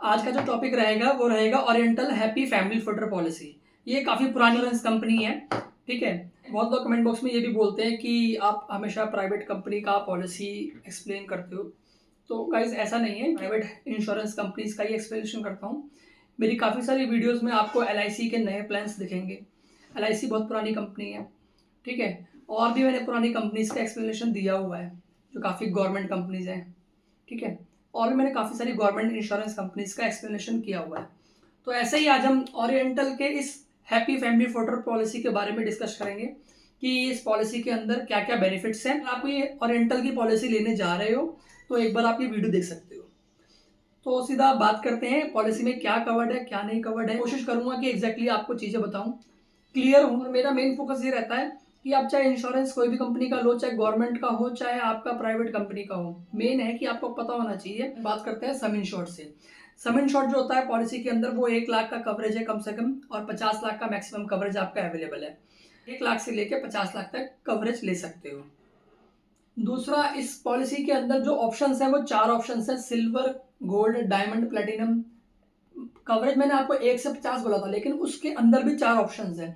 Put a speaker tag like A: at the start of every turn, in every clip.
A: आज का जो टॉपिक रहेगा वो रहेगा oriental happy family footer policy. ये काफ़ी पुरानी इंश्योरेंस कंपनी है, ठीक है। बहुत लोग कमेंट बॉक्स में ये भी बोलते हैं कि आप हमेशा प्राइवेट कंपनी का पॉलिसी एक्सप्लेन करते हो। तो गाइस ऐसा नहीं है, प्राइवेट इंश्योरेंस कंपनीज का ही एक्सप्लेनेशन करता हूँ। मेरी काफ़ी सारी वीडियोस में आपको LIC के नए प्लान्स दिखेंगे। LIC बहुत पुरानी कंपनी है, ठीक है। और भी मैंने पुरानी कंपनीज का एक्सप्लेनेशन दिया हुआ है जो काफ़ी गवर्नमेंट कंपनीज हैं, ठीक है। और भी मैंने काफ़ी सारी गवर्नमेंट इंश्योरेंस कंपनीज का एक्सप्लेनेशन किया हुआ है। तो ऐसे ही आज हम ओरिएंटल के इस हैप्पी फैमिली फुटर पॉलिसी के बारे में डिस्कस करेंगे कि इस पॉलिसी के अंदर क्या क्या बेनिफिट्स हैं। आप ये ओरिएंटल की पॉलिसी लेने जा रहे हो तो एक बार आप ये वीडियो देख सकते हो। तो सीधा बात करते हैं पॉलिसी में क्या कवर्ड है क्या नहीं कवर्ड है। कोशिश करूंगा कि एग्जैक्टली आपको चीज़ें बताऊं, क्लियर हूं। और मेरा मेन फोकस ये रहता है कि आप चाहे इंश्योरेंस कोई भी कंपनी का लो, चाहे गवर्नमेंट का हो, चाहे आपका प्राइवेट कंपनी का हो, मेन है कि आपको पता होना चाहिए। बात करते हैं सम इंश्योर्ड से। सम इंश्योर्ड जो होता है पॉलिसी के अंदर वो 1 लाख का कवरेज है कम से कम, और 50 लाख का मैक्सिमम कवरेज आपका अवेलेबल है। 1 लाख से लेकर 50 लाख तक कवरेज ले सकते हो। दूसरा, इस पॉलिसी के अंदर जो ऑप्शंस है वो 4 ऑप्शंस है: silver, gold, diamond, platinum. Coverage मैंने आपको 1 से 50 बोला था, लेकिन उसके अंदर भी 4 ऑप्शंस हैं।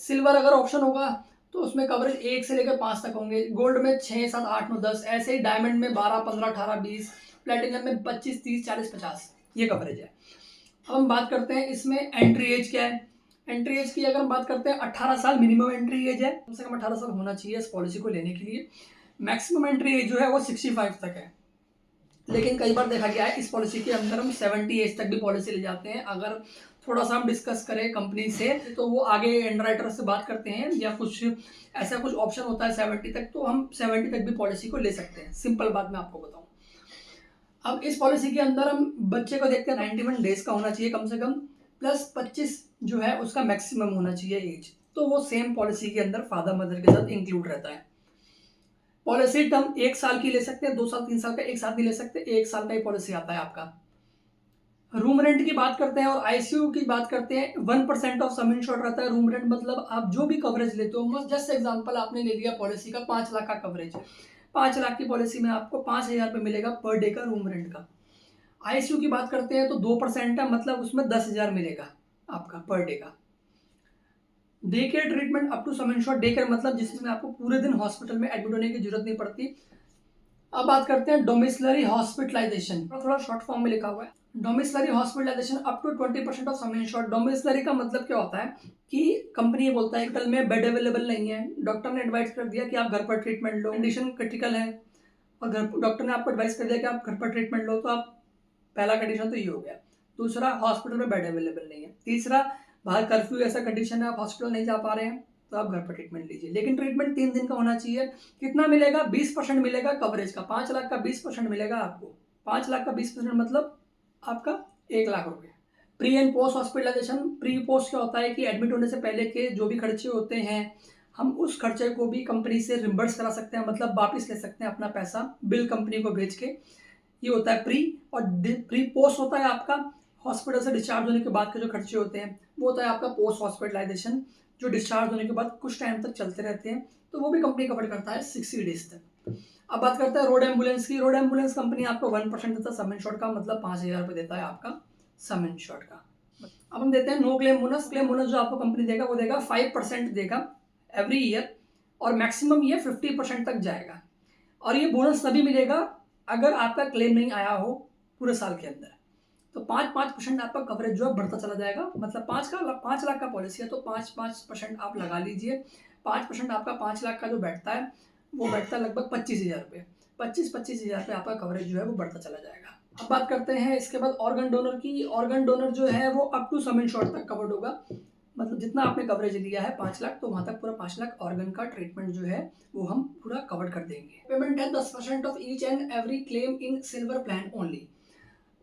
A: सिल्वर अगर ऑप्शन होगा तो उसमें कवरेज 1 से लेकर 5 तक होंगे, गोल्ड में 6, 7, 8, 9, 10, ऐसे ही डायमंड में 12, 15, 18, 20, प्लेटिनम में 25, 30, 40, 50 ये कवरेज है। अब हम बात करते हैं इसमें एंट्री एज क्या है। एंट्री एज की अगर हम बात करते हैं, 18 साल मिनिमम एंट्री एज है, कम से कम 18 साल होना चाहिए इस पॉलिसी को लेने के लिए। मैक्सिमम एंट्री एज जो है वो 65 तक है, लेकिन कई बार देखा गया है इस पॉलिसी के अंदर हम 70 एज तक भी पॉलिसी ले जाते हैं। अगर थोड़ा सा हम डिस्कस करें कंपनी से तो वो आगे अंडरराइटर से बात करते हैं या कुछ ऐसा कुछ ऑप्शन होता है 70 तक, तो हम 70 तक भी पॉलिसी को ले सकते हैं। सिंपल बात मैं आपको बताऊं। अब इस पॉलिसी के अंदर हम बच्चे को देखते हैं 91 डेज का होना चाहिए कम से कम, प्लस 25 जो है उसका मैक्सिमम होना चाहिए एज। तो वो सेम पॉलिसी के अंदर फादर मदर के साथ इंक्लूड रहता है। पॉलिसी टर्म 1 साल की ले सकते हैं, 2 साल 3 साल का एक साथ नहीं ले सकते, 1 साल का ही पॉलिसी आता है आपका। रूम रेंट की बात करते हैं और ICU की बात करते हैं, 1% ऑफ सम इंश्योर्ड रहता है रूम रेंट। मतलब आप जो भी कवरेज लेते हो, बस जस्ट एग्जांपल आपने ले लिया पॉलिसी का 5 लाख का कवरेज, 5 लाख की पॉलिसी में आपको 5,000 रुपये मिलेगा पर डे का रूम रेंट का। ICU की बात करते हैं तो 2% है, मतलब उसमें 10,000 मिलेगा आपका पर डे का। Day care treatment up to sum insured, day care मतलब जिसमें आपको पूरे दिन हॉस्पिटल में एडमिट होने की जरूरत नहीं पड़ती। अब बात करते हैं डोमिसलरी हॉस्पिटलाइजेशन, थोड़ा शॉर्ट फॉर्म में लिखा हुआ है। Domiciliary hospitalization up to 20% of sum insured. Domiciliary का मतलब क्या होता है कि कंपनी ये बोलता है हॉस्पिटल में बेड अवेलेबल नहीं है, डॉक्टर ने एडवाइस कर दिया कि आप घर पर ट्रीटमेंट लो, कंडीशन क्रिटिकल है और डॉक्टर ने आपको एडवाइस कर दिया कि आप घर पर ट्रीटमेंट लो, तो आप पहला कंडीशन तो ये हो गया। दूसरा, हॉस्पिटल में बेड अवेलेबल नहीं है। तीसरा, बाहर कर्फ्यू ऐसा कंडीशन है आप हॉस्पिटल नहीं जा पा रहे हैं, तो आप घर पर ट्रीटमेंट लीजिए, लेकिन ट्रीटमेंट 3 दिन का होना चाहिए। कितना मिलेगा? 20% मिलेगा कवरेज का। 5 लाख का 20% मिलेगा आपको। 5 लाख का 20% मतलब आपका 1 लाख रुपए। Pre and post hospitalization. Pre post क्या होता है कि एडमिट होने से पहले के जो भी खर्चे होते हैं, हम उस खर्चे को भी कंपनी से रिम्बर्स करा सकते हैं, मतलब वापस ले सकते हैं अपना पैसा बिल कंपनी को भेज के। ये होता है प्री। और प्री पोस्ट होता है आपका हॉस्पिटल से डिस्चार्ज होने के बाद के जो खर्चे होते हैं, वो होता है आपका पोस्ट हॉस्पिटलाइजेशन, जो डिस्चार्ज होने के बाद कुछ टाइम तक चलते रहते हैं, तो वो भी कंपनी कवर करता है 60 डेज तक। अब बात करते हैं रोड एम्बुलेंस की। रोड एम्बुलेंस कंपनी आपको 1% देता है सम इंश्योर्ड का, मतलब 5,000 रुपये देता है आपका सम इंश्योर्ड का। अब हम देते हैं no claim bonus. Claim bonus जो आपको कंपनी देगा वो देगा 5% देगा एवरी ईयर, और मैक्सिमम ये 50% तक जाएगा। और ये बोनस तभी मिलेगा अगर आपका क्लेम नहीं आया हो पूरे साल के अंदर, तो 5% आपका कवरेज जो है बढ़ता चला जाएगा। मतलब 5 लाख का पॉलिसी है तो 5% आप लगा लीजिए। 5% आपका 5 लाख का जो बैठता है वो बैठता है लगभग 25,000 रुपये। 25,000 रुपये आपका कवरेज जो है वो बढ़ता चला जाएगा। अब बात करते हैं इसके बाद ऑर्गन डोनर की। ऑर्गन डोनर जो है वो अप टू सम इंश्योर्ड तक कवर्ड होगा, मतलब जितना आपने कवरेज लिया है 5 लाख, तो वहां तक पूरा 5 लाख ऑर्गन का ट्रीटमेंट जो है वो हम पूरा कवर कर देंगे। पेमेंट है 10% of each and every claim in silver plan only.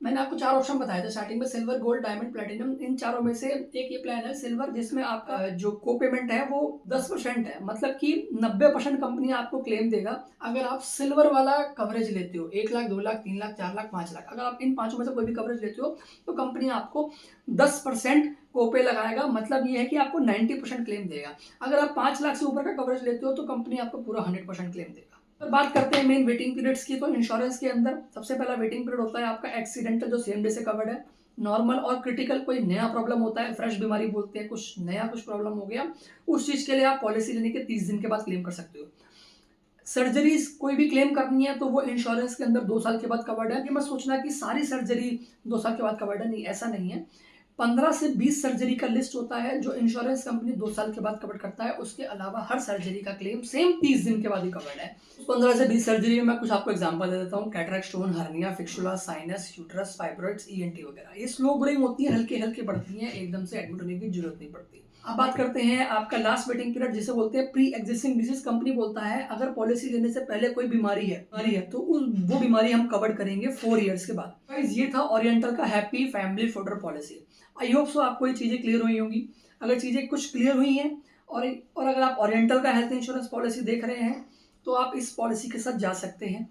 A: मैंने आपको 4 ऑप्शन बताए थे स्टार्टिंग में, सिल्वर, गोल्ड, डायमंड, प्लेटिनम। इन चारों में से एक ये प्लान है सिल्वर, जिसमें आपका जो को पेमेंट है वो 10% है, मतलब कि 90% कंपनी आपको क्लेम देगा अगर आप सिल्वर वाला कवरेज लेते हो। 1 लाख, 2 लाख, 3 लाख, 4 लाख, 5 लाख, अगर आप इन पांचों में से कोई भी कवरेज लेते हो तो कंपनी आपको 10% कोपे लगाएगा। मतलब ये है कि आपको 90% क्लेम देगा। अगर आप 5 लाख से ऊपर का कवरेज लेते हो तो कंपनी आपको पूरा 100% क्लेम देगा। तो बात करते हैं मेन वेटिंग पीरियड्स की। तो इंश्योरेंस के अंदर सबसे पहला वेटिंग पीरियड होता है आपका एक्सीडेंटल, जो सेम डे से कवर्ड है। नॉर्मल और क्रिटिकल कोई नया प्रॉब्लम होता है, फ्रेश बीमारी बोलते हैं, कुछ प्रॉब्लम हो गया, उस चीज़ के लिए आप पॉलिसी लेने के 30 दिन के बाद क्लेम कर सकते हो। सर्जरीज कोई भी क्लेम करनी है तो वो इंश्योरेंस के अंदर 2 साल के बाद कवर्ड है। ये मत सोचना कि सारी सर्जरी 2 साल के बाद कवर्ड है, नहीं, ऐसा नहीं है। 15 से 20 सर्जरी का लिस्ट होता है जो इंश्योरेंस कंपनी 2 साल के बाद कवर करता है। उसके अलावा हर सर्जरी का क्लेम सेम 30 दिन के बाद ही कवर्ड है। 15 से 20 सर्जरी में मैं कुछ आपको एग्जांपल दे देता हूँ। Cataract, stone, hernia, fistula, sinus, uterus, fibroids, ENT वगैरह। ये स्लो ग्रोइंग होती है, हल्के-हल्के बढ़ती हैं, एकदम से एडमिट होने की जरूरत नहीं पड़ती। अब बात करते हैं आपका लास्ट वेटिंग पीरियड, जिसे बोलते हैं प्री एग्जिस्टिंग डिजीज। कंपनी बोलता है अगर पॉलिसी लेने से पहले कोई बीमारी है तो वो बीमारी हम कवर करेंगे 4 इयर्स के बाद। गाइस, ये था ओरिएंटल का happy family footer policy. I hope so आपको ये चीज़ें क्लियर हुई होंगी। अगर चीज़ें कुछ क्लियर हुई हैं और अगर आप ओरिएंटल का हेल्थ इंश्योरेंस पॉलिसी देख रहे हैं तो आप इस पॉलिसी के साथ जा सकते हैं।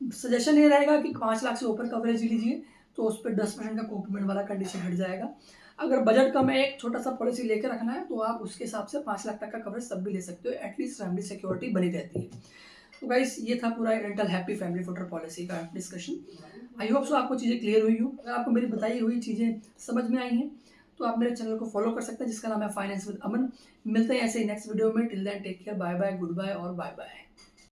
A: सजेशन ये रहेगा कि 5 लाख से ऊपर कवरेज लीजिए, तो उस पर 10% का कॉम्प्लीमेंट वाला कंडीशन हट जाएगा। अगर बजट कम है, एक छोटा सा पॉलिसी लेकर रखना है, तो आप उसके हिसाब से 5 लाख तक का कवरेज तब भी ले सकते हो। एटलीस्ट फैमिली सिक्योरिटी बनी रहती है। तो गाइस, ये था पूरा oriental happy family footer policy का डिस्कशन। आई होप सो आपको चीज़ें क्लियर हुई हो। अगर आपको मेरी बताई हुई चीज़ें समझ में आई हैं तो आप मेरे चैनल को फॉलो कर सकते हैं, जिसका नाम है फाइनेंस विद अमन। मिलते हैं ऐसे ही नेक्स्ट वीडियो में। Till then take care, bye bye, goodbye और बाय बाय।